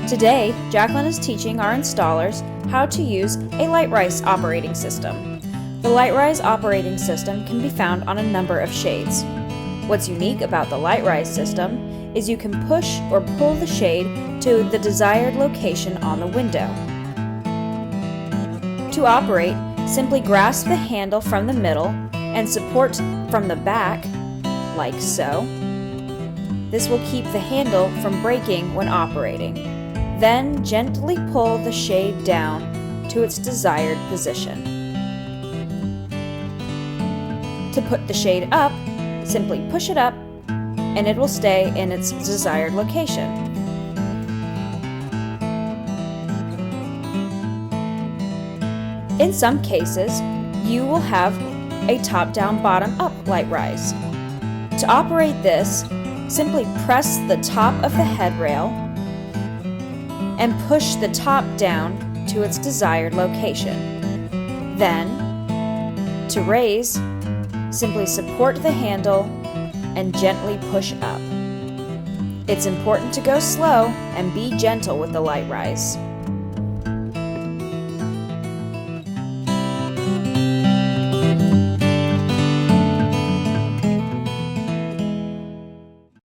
Today, Jacqueline is teaching our installers how to use a Lite Rise operating system. The Lite Rise operating system can be found on a number of shades. What's unique about the Lite Rise system is you can push or pull the shade to the desired location on the window. To operate, simply grasp the handle from the middle and support from the back, like so. This will keep the handle from breaking when operating. Then gently pull the shade down to its desired position. To put the shade up, simply push it up and it will stay in its desired location. In some cases, you will have a top-down, bottom-up Lite Rise. To operate this, simply press the top of the headrail and push the top down to its desired location. Then, to raise, simply support the handle and gently push up. It's important to go slow and be gentle with the Lite Rise.